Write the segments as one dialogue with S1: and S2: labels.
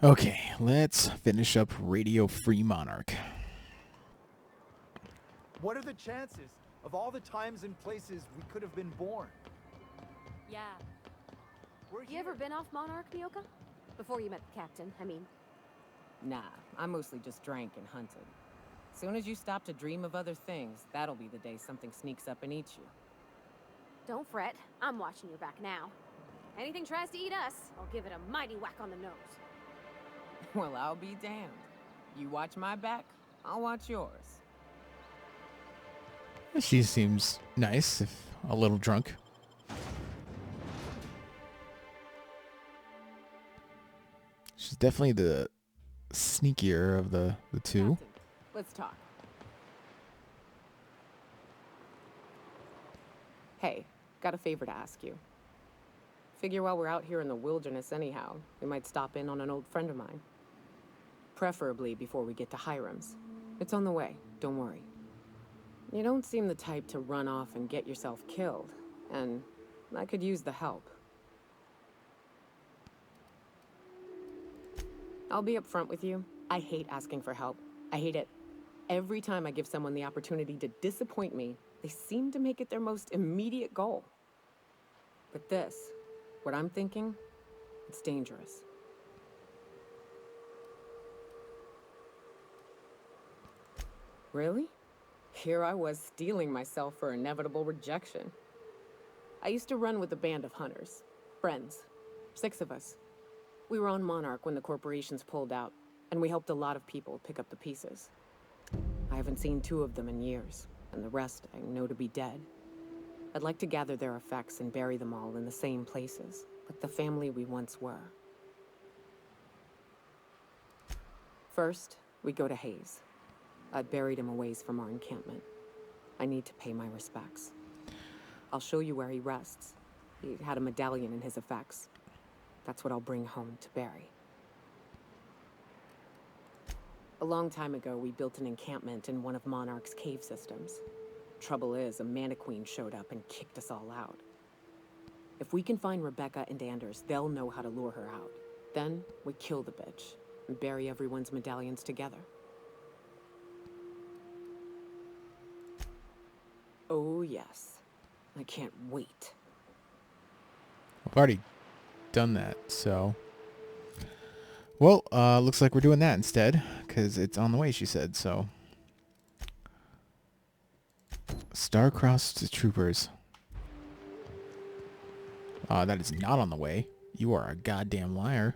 S1: Okay, let's finish up Radio Free Monarch.
S2: What are the chances of all the times and places we could have been born?
S3: Yeah.
S2: We're
S3: You ever been off Monarch, Mioka? Before you met the captain, I mean.
S4: Nah, I mostly just drank and hunted. Soon as you stop to dream of other things, that'll be the day something sneaks up and eats you.
S3: Don't fret. I'm watching your back now. Anything tries to eat us, I'll give it a mighty whack on the nose.
S4: Well, I'll be damned. You watch my back, I'll watch yours.
S1: She seems nice, if a little drunk. She's definitely the sneakier of the two.
S4: Captain, let's talk. Hey, got a favor to ask you. Figure while we're out here in the wilderness anyhow, we might stop in on an old friend of mine. Preferably before we get to Hiram's. It's on the way, don't worry. You don't seem the type to run off and get yourself killed, and I could use the help. I'll be upfront with you. I hate asking for help. I hate it. Every time I give someone the opportunity to disappoint me, they seem to make it their most immediate goal. But this, what I'm thinking, it's dangerous. Really? Here I was steeling myself for inevitable rejection. I used to run with a band of hunters. Friends. 6 of us. We were on Monarch when the corporations pulled out, and we helped a lot of people pick up the pieces. I haven't seen 2 of them in years, and the rest I know to be dead. I'd like to gather their effects and bury them all in the same places, like the family we once were. First, we go to Hayes. I buried him a ways from our encampment. I need to pay my respects. I'll show you where he rests. He had a medallion in his effects. That's what I'll bring home to bury. A long time ago, we built an encampment in one of Monarch's cave systems. Trouble is, a Mantiqueen showed up and kicked us all out. If we can find Rebecca and Anders, they'll know how to lure her out. Then, we kill the bitch and bury everyone's medallions together. Oh, yes. I can't wait.
S1: I've already done that, so... Well, looks like we're doing that instead, because it's on the way, she said, so... Star-crossed troopers. That is not on the way. You are a goddamn liar.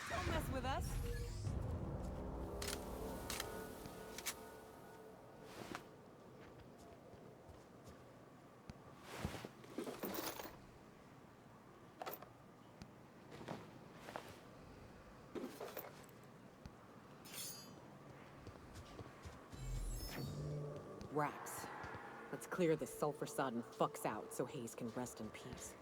S4: Don't mess with us. Raps. Let's clear this sulfur-sodden fucks out so Hayes can rest in peace.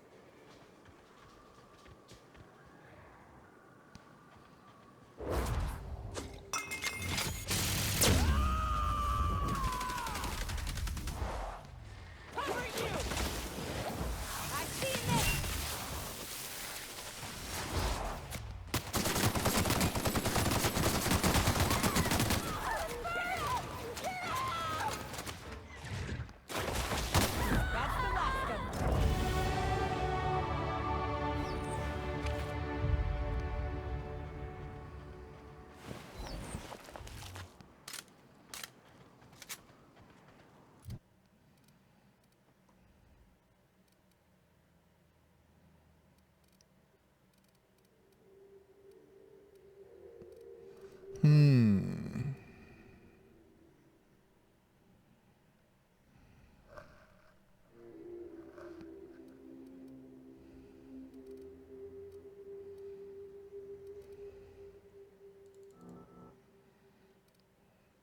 S4: That's the last of them.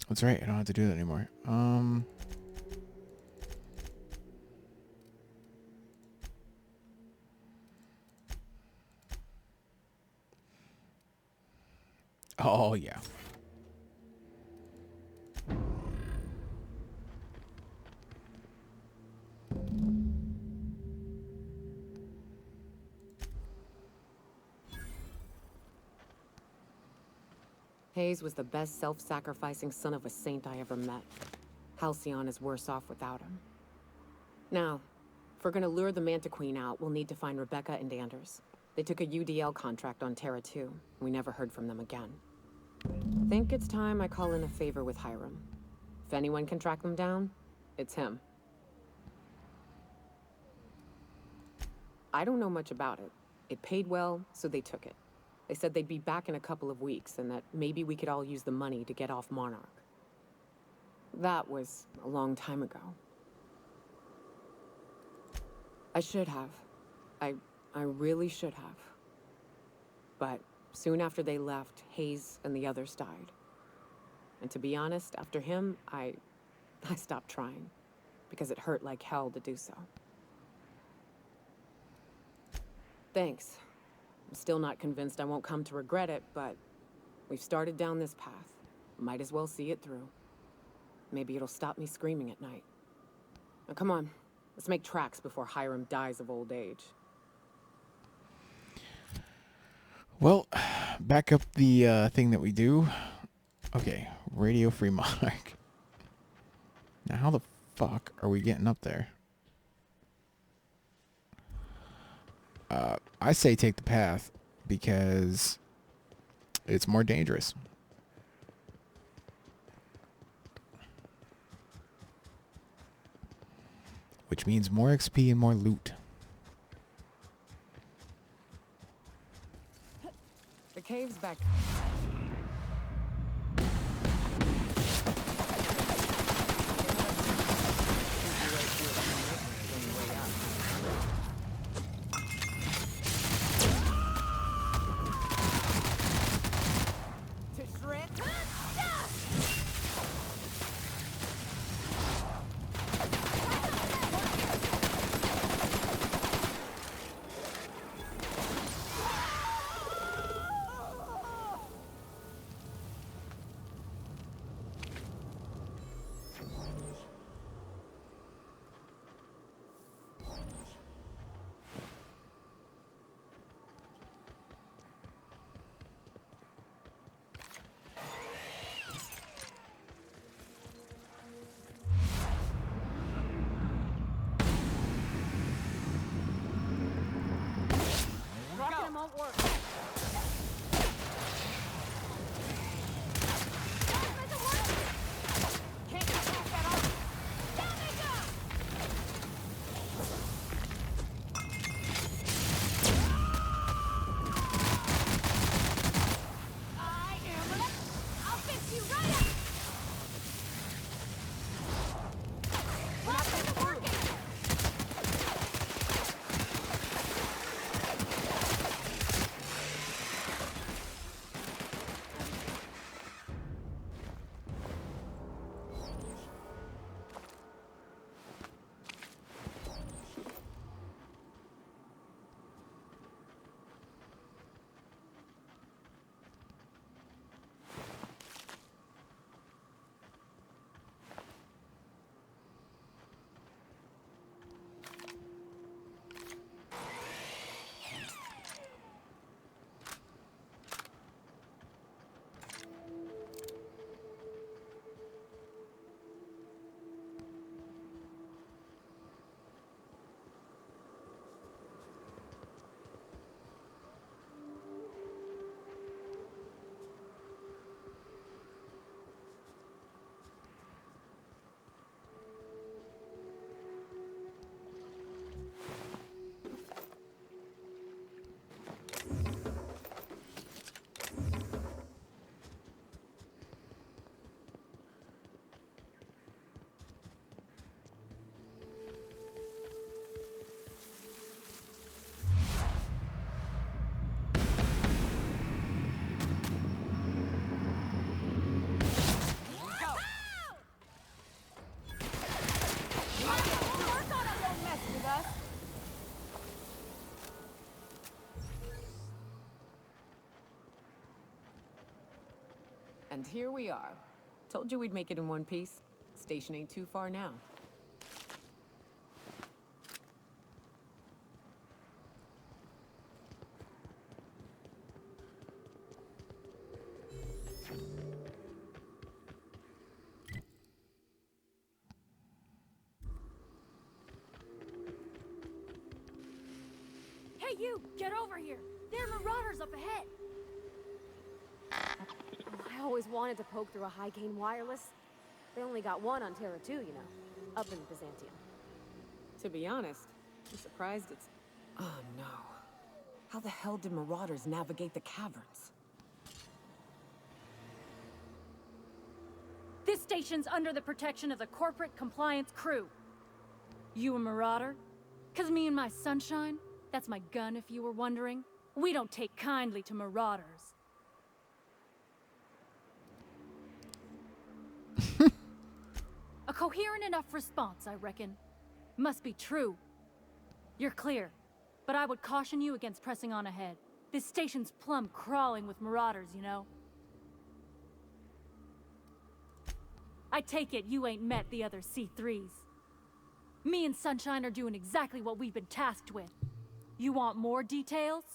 S1: That's right. I don't have to do that anymore. Oh, yeah.
S4: Hayes was the best self-sacrificing son of a saint I ever met. Halcyon is worse off without him. Now, if we're gonna lure the Manta Queen out, we'll need to find Rebecca and Anders. They took a UDL contract on Terra 2. We never heard from them again. Think it's time I call in a favor with Hiram. If anyone can track them down, it's him. I don't know much about it. It paid well, so they took it. They said they'd be back in a couple of weeks, and that maybe we could all use the money to get off Monarch. That was a long time ago. I should have. I really should have. But soon after they left, Hayes and the others died. And to be honest, after him, I stopped trying. Because it hurt like hell to do so. Thanks. I'm still not convinced I won't come to regret it, but we've started down this path. Might as well see it through. Maybe it'll stop me screaming at night. Now come on, let's make tracks before Hiram dies of old age.
S1: Well, back up the thing that we do. Okay, Radio Free Monarch. Now, how the fuck are we getting up there? I say take the path because it's more dangerous. Which means more XP and more loot.
S4: The cave's back. here we are. Told you we'd make it in one piece. Station ain't too far now.
S3: Hey, you! Get over here! There are marauders up ahead! Oh, I always wanted to poke through a high-gain wireless. They only got one on Terra 2, you know, up in Byzantium.
S4: To be honest, I'm surprised it's... Oh no. How the hell did marauders navigate the caverns?
S5: This station's under the protection of the corporate compliance crew. You a marauder? 'Cause me and my sunshine, that's my gun if you were wondering, we don't take kindly to marauders. A coherent enough response, I reckon. Must be true. You're clear, but I would caution you against pressing on ahead. This station's plumb crawling with marauders, you know. I take it you ain't met the other C3s. Me and Sunshine are doing exactly what we've been tasked with. You want more details?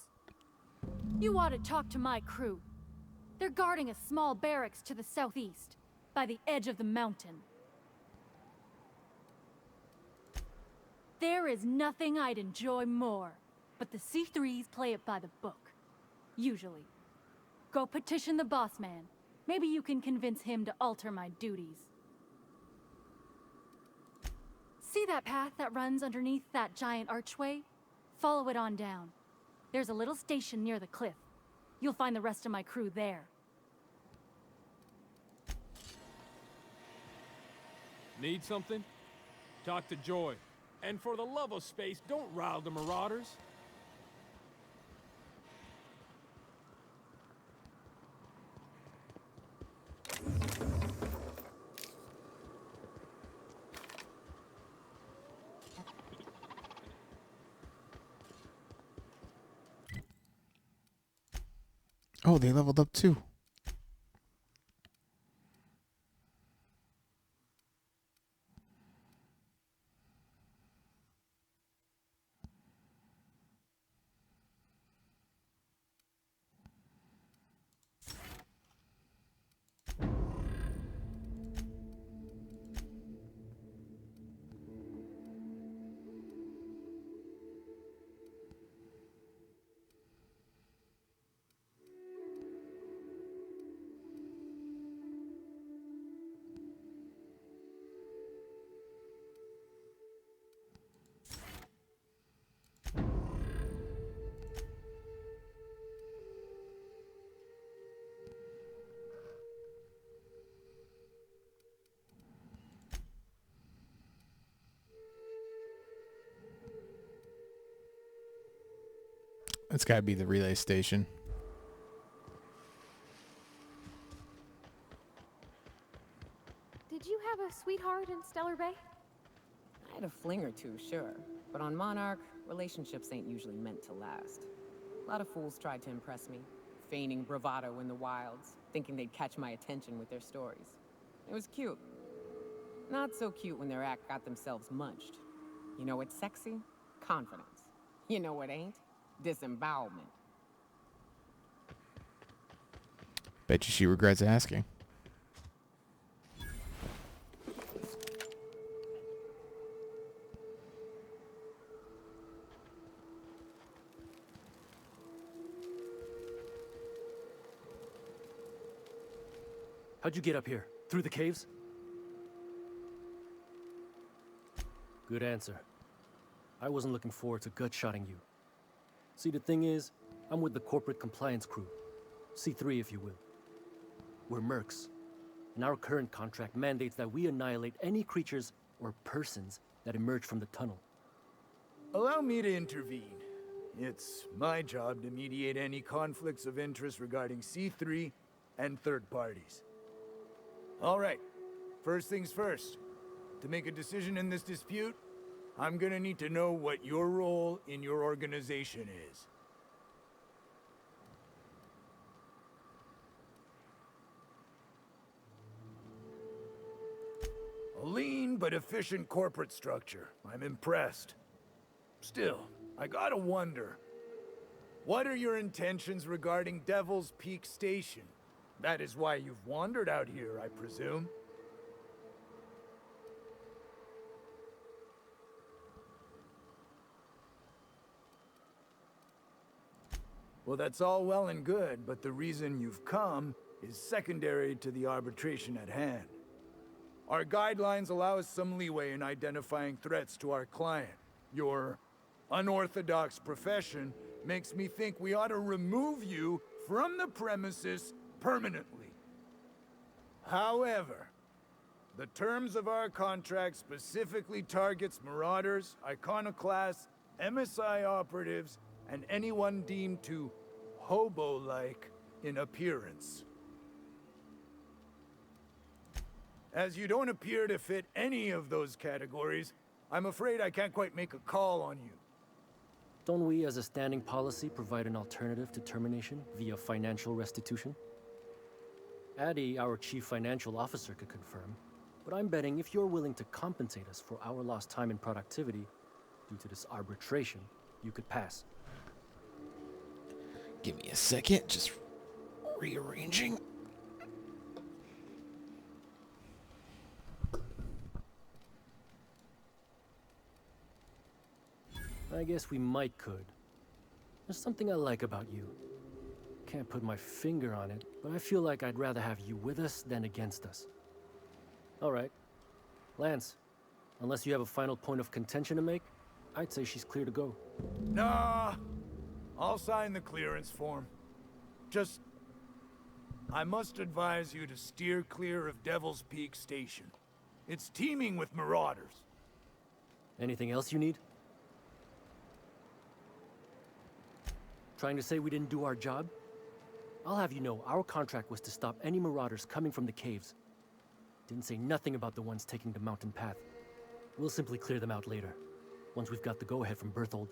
S5: You ought to talk to my crew. They're guarding a small barracks to the southeast, by the edge of the mountain. There is nothing I'd enjoy more, but the C3s play it by the book. Usually. Go petition the boss man. Maybe you can convince him to alter my duties. See that path that runs underneath that giant archway? Follow it on down. There's a little station near the cliff. You'll find the rest of my crew there.
S6: Need something? Talk to Joy. And for the love of space, don't rile the marauders.
S1: Oh, they leveled up too. It's got to be the relay station.
S3: Did you have a sweetheart in Stellar Bay?
S4: I had a fling or two, sure. But on Monarch, relationships ain't usually meant to last. A lot of fools tried to impress me, feigning bravado in the wilds, thinking they'd catch my attention with their stories. It was cute. Not so cute when their act got themselves munched. You know what's sexy? Confidence. You know what ain't? Disembowelment.
S1: Bet you she regrets asking.
S7: How'd you get up here? Through the caves? Good answer. I wasn't looking forward to gut-shotting you. See, the thing is, I'm with the corporate compliance crew. C3, if you will. We're mercs, and our current contract mandates that we annihilate any creatures or persons that emerge from the tunnel.
S2: Allow me to intervene. It's my job to mediate any conflicts of interest regarding C3 and third parties. All right, first things first. To make a decision in this dispute, I'm gonna need to know what your role in your organization is. lean but efficient corporate structure. I'm impressed. Still, I gotta wonder, what are your intentions regarding Devil's Peak Station? That is why you've wandered out here, I presume. Well, that's all well and good, but the reason you've come is secondary to the arbitration at hand. Our guidelines allow us some leeway in identifying threats to our client. Your unorthodox profession makes me think we ought to remove you from the premises permanently. However, the terms of our contract specifically targets marauders, iconoclasts, MSI operatives, and anyone deemed to hobo-like in appearance. As you don't appear to fit any of those categories, I'm afraid I can't quite make a call on you.
S7: Don't we, as a standing policy, provide an alternative to termination via financial restitution? Addy, our chief financial officer, could confirm, but I'm betting if you're willing to compensate us for our lost time and productivity due to this arbitration, you could pass.
S1: Give me a second, just rearranging.
S7: I guess we could. There's something I like about you. Can't put my finger on it, but I feel like I'd rather have you with us than against us. All right. Lance, unless you have a final point of contention to make, I'd say she's clear to go.
S2: Nah, I'll sign the clearance form. Just, I must advise you to steer clear of Devil's Peak Station. It's teeming with marauders.
S7: Anything else you need? Trying to say we didn't do our job? I'll have you know, our contract was to stop any marauders coming from the caves. Didn't say nothing about the ones taking the mountain path. We'll simply clear them out later, once we've got the go-ahead from Berthold.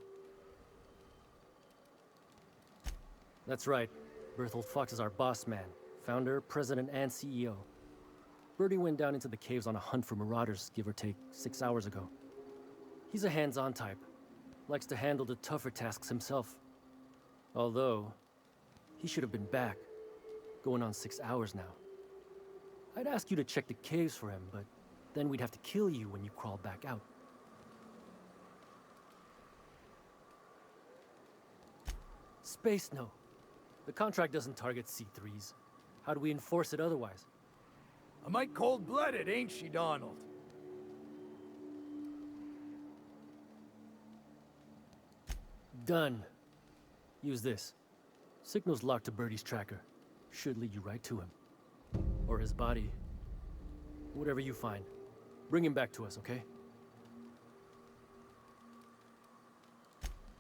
S7: That's right. Berthold Fox is our boss man, founder, president, and CEO. Bertie went down into the caves on a hunt for marauders, give or take, 6 hours ago. He's a hands-on type. Likes to handle the tougher tasks himself. Although, he should have been back. Going on 6 hours now. I'd ask you to check the caves for him, but then we'd have to kill you when you crawl back out. Space, no. The contract doesn't target C3s. How do we enforce it otherwise?
S2: A mite cold-blooded, ain't she, Donald?
S7: Done. Use this. Signal's locked to Bertie's tracker. Should lead you right to him. Or his body. Whatever you find. Bring him back to us, okay?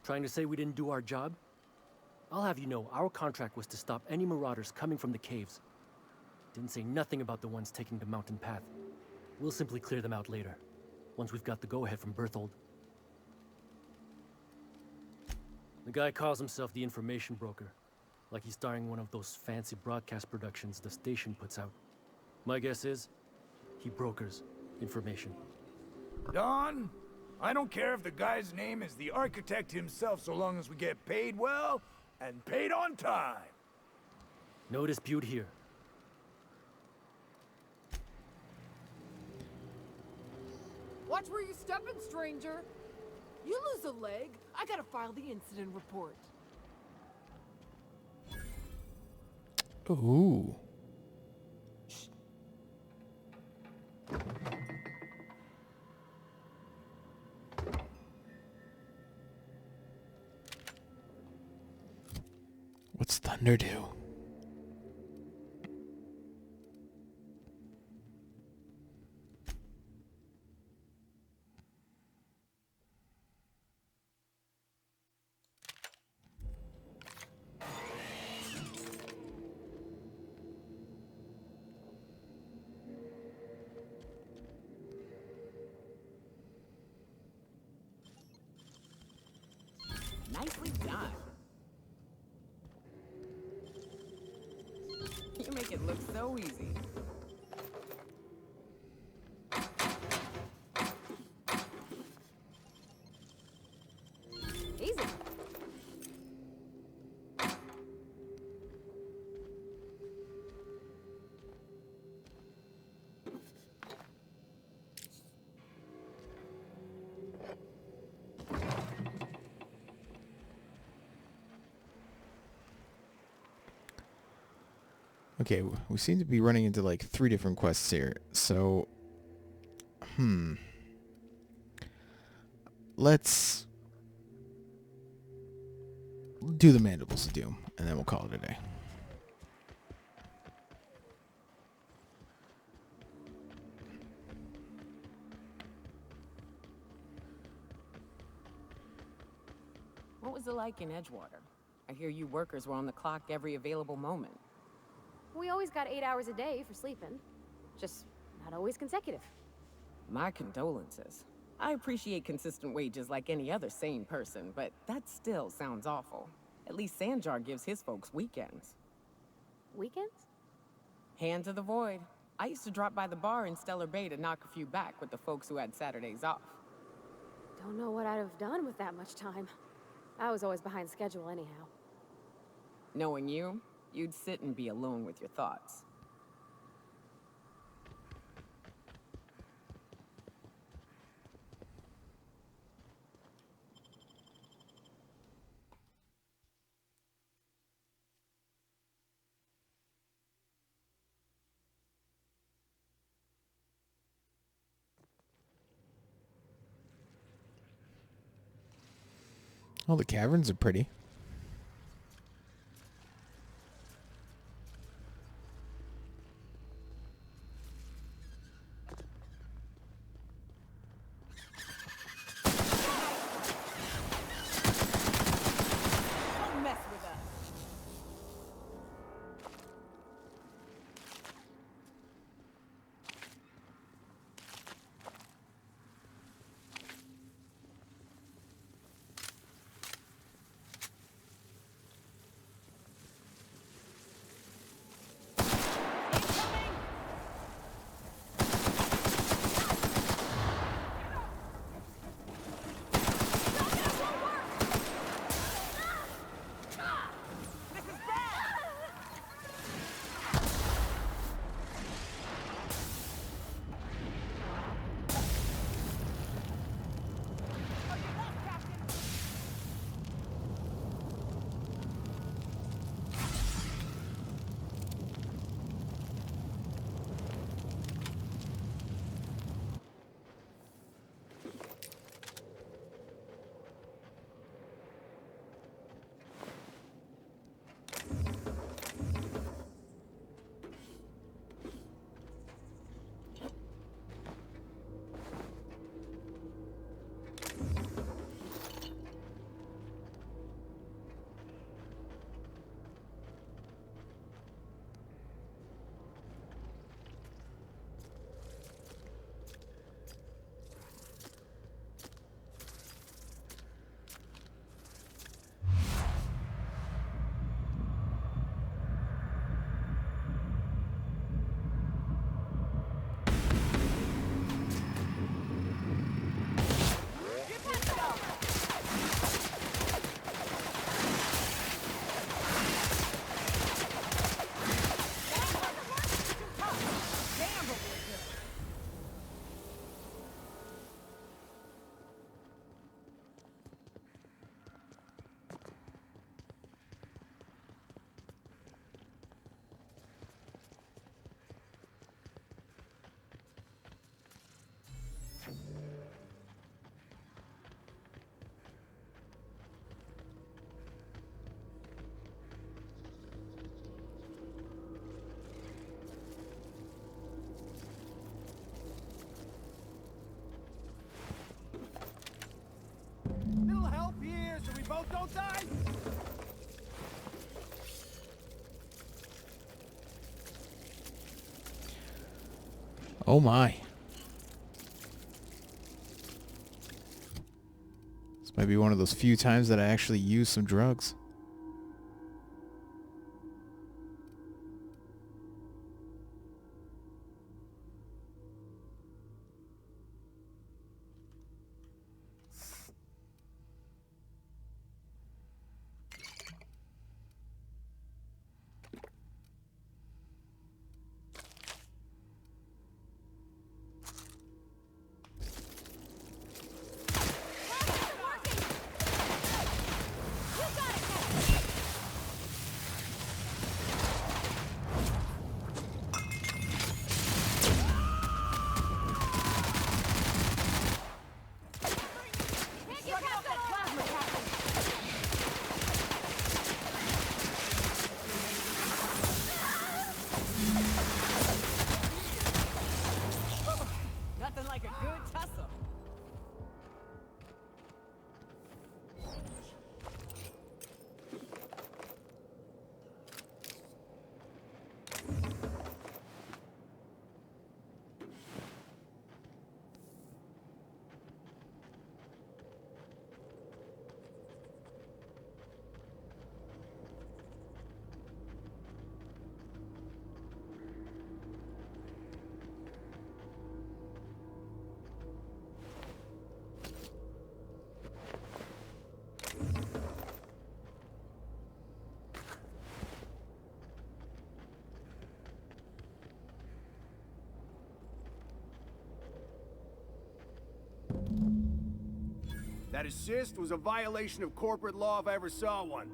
S7: Trying to say we didn't do our job? I'll have you know, our contract was to stop any marauders coming from the caves. Didn't say nothing about the ones taking the mountain path. We'll simply clear them out later, once we've got the go-ahead from Berthold. The guy calls himself the information broker, like he's starring one of those fancy broadcast productions the station puts out. My guess is, he brokers information.
S2: Don, I don't care if the guy's name is the architect himself, so long as we get paid well and paid on time.
S7: No dispute here.
S8: Watch where you're stepping, stranger. You lose a leg, I gotta file the incident report.
S1: Ooh. What's Thunder do?
S4: Nicely done. You make it look so easy.
S1: Okay, we seem to be running into like 3 different quests here. So, let's do the Mandibles of Doom, and then we'll call it a day.
S4: What was it like in Edgewater? I hear you workers were on the clock every available moment.
S3: We always got 8 hours a day for sleeping. Just not always consecutive.
S4: My condolences. I appreciate consistent wages like any other sane person, but that still sounds awful. At least Sanjar gives his folks weekends.
S3: Weekends?
S4: Hand to the void. I used to drop by the bar in Stellar Bay to knock a few back with the folks who had Saturdays off.
S3: Don't know what I'd have done with that much time. I was always behind schedule anyhow.
S4: Knowing you, you'd sit and be alone with your thoughts.
S1: Oh, the caverns are pretty.
S8: Don't mess with us.
S2: Little help here so we both don't die?
S1: Oh my. This might be one of those few times that I actually use some drugs.
S3: You got it, Ned.
S9: That assist was a violation of corporate law if I ever saw one.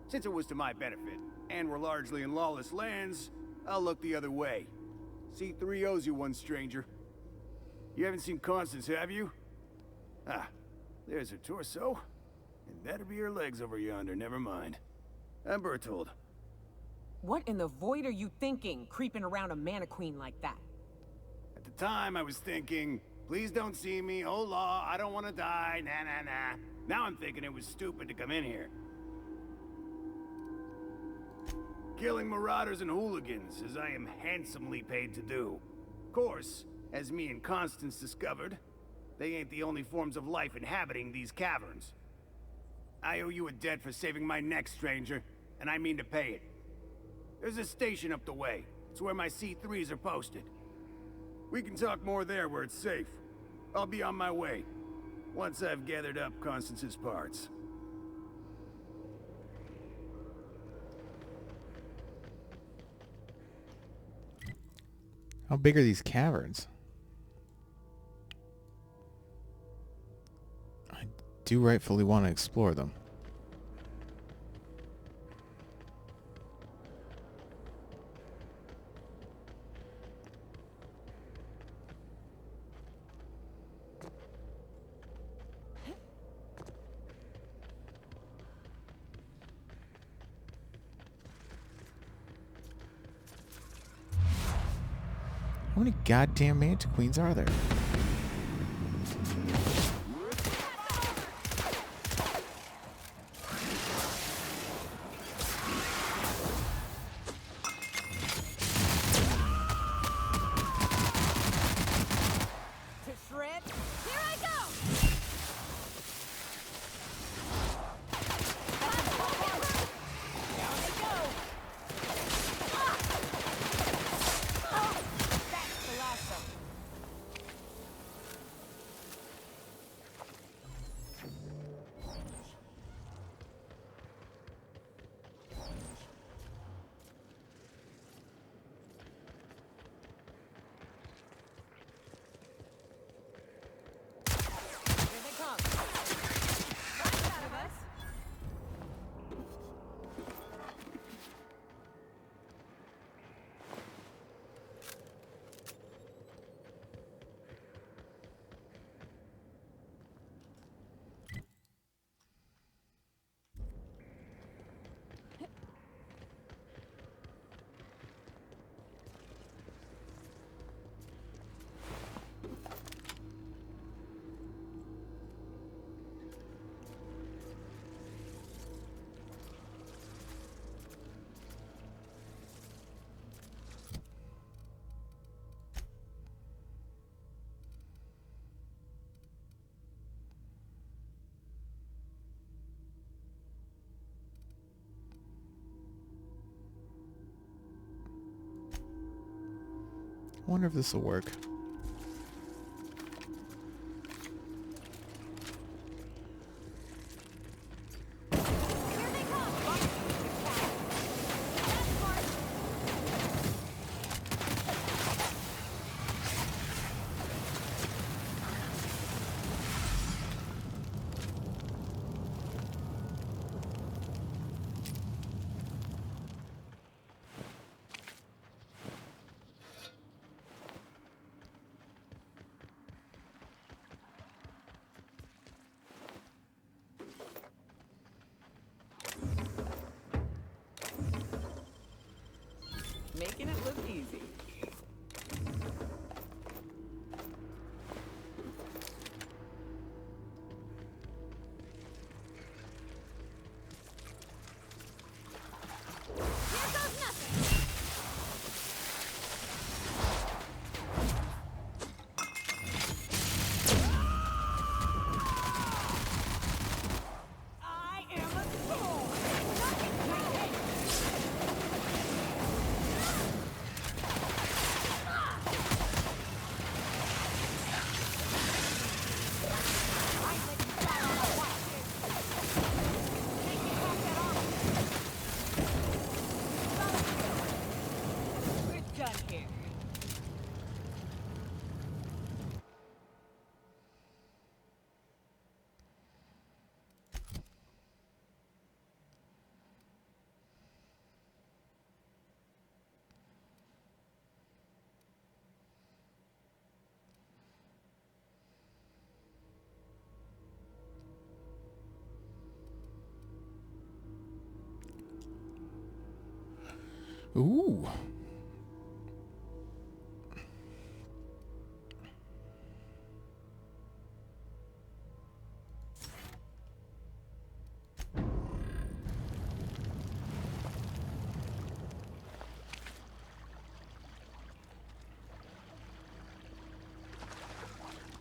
S9: Since it was to my benefit, and we're largely in lawless lands, I'll look the other way. C3 owes you one, stranger. You haven't seen Constance, have you? Ah, there's her torso. And that'll be her legs over yonder, never mind. I'm Bertold.
S4: What in the void are you thinking, creeping around a mannequin like that?
S9: At the time, I was thinking, please don't see me, oh law, I don't want to die, nah nah nah. Now I'm thinking it was stupid to come in here. Killing marauders and hooligans, as I am handsomely paid to do. Of course, as me and Constance discovered, they ain't the only forms of life inhabiting these caverns. I owe you a debt for saving my neck, stranger, and I mean to pay it. There's a station up the way. It's where my C3s are posted. We can talk more there where it's safe. I'll be on my way, once I've gathered up Constance's parts.
S1: How big are these caverns? I do rightfully want to explore them. How many goddamn mantiqueens are there?
S8: To shred?
S3: Here I go!
S8: Down they go! That's the last of them. Here they come. That's out of us.
S1: I wonder if this will work.
S3: Here they come! That's smart.
S4: Making it look easy.
S3: Here goes nothing!
S8: I am a soul!
S1: Ooh.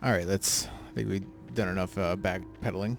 S1: All right, let's. I think we've done enough backpedaling.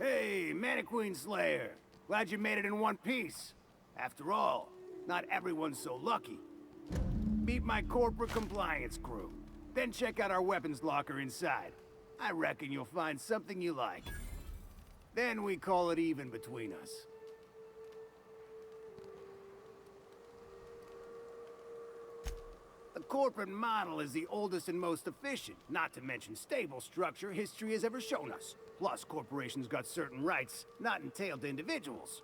S9: Hey, Mannequin Slayer. Glad you made it in one piece. After all, not everyone's so lucky. Meet my corporate compliance crew. Then check out our weapons locker inside. I reckon you'll find something you like. Then we call it even between us. The corporate model is the oldest and most efficient, not to mention stable structure history has ever shown us. Plus, corporations got certain rights not entailed to individuals.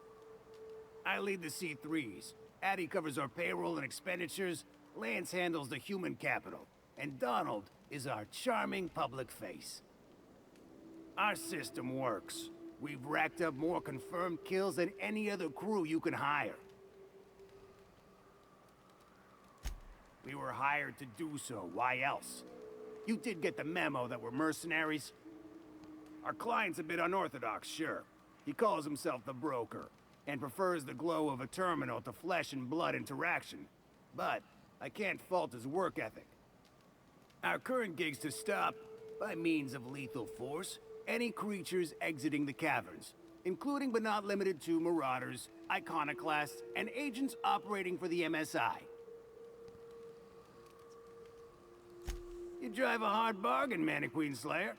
S9: I lead the C3s. Addie covers our payroll and expenditures. Lance handles the human capital. And Donald is our charming public face. Our system works. We've racked up more confirmed kills than any other crew you can hire. We were hired to do so. Why else? You did get the memo that we're mercenaries? Our client's a bit unorthodox, sure. He calls himself the broker, and prefers the glow of a terminal to flesh and blood interaction. But I can't fault his work ethic. Our current gig's to stop, by means of lethal force, any creatures exiting the caverns, including but not limited to marauders, iconoclasts, and agents operating for the MSI. You drive a hard bargain, Mannequin Slayer.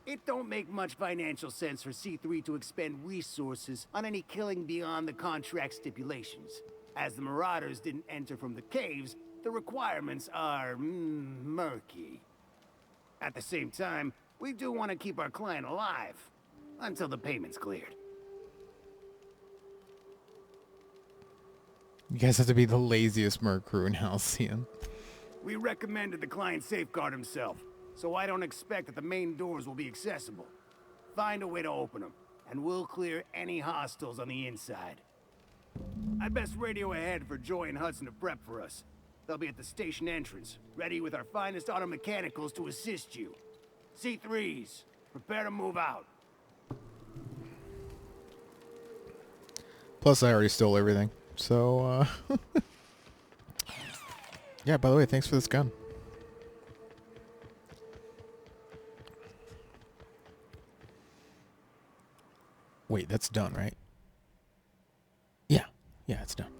S9: It don't make much financial sense for C3 to expend resources on any killing beyond the contract stipulations. As the Marauders didn't enter from the caves, the requirements are murky. At the same time, we do want to keep our client alive, until the payment's cleared.
S1: You guys have to be the laziest merc crew in Halcyon.
S9: We recommended the client safeguard himself, so I don't expect that the main doors will be accessible. Find a way to open them, and we'll clear any hostiles on the inside. I'd best radio ahead for Joy and Hudson to prep for us. They'll be at the station entrance, ready with our finest auto mechanicals to assist you. C3s, prepare to move out.
S1: Plus, I already stole everything. So, yeah, by the way, thanks for this gun. Wait, that's done, right? Yeah. Yeah, it's done.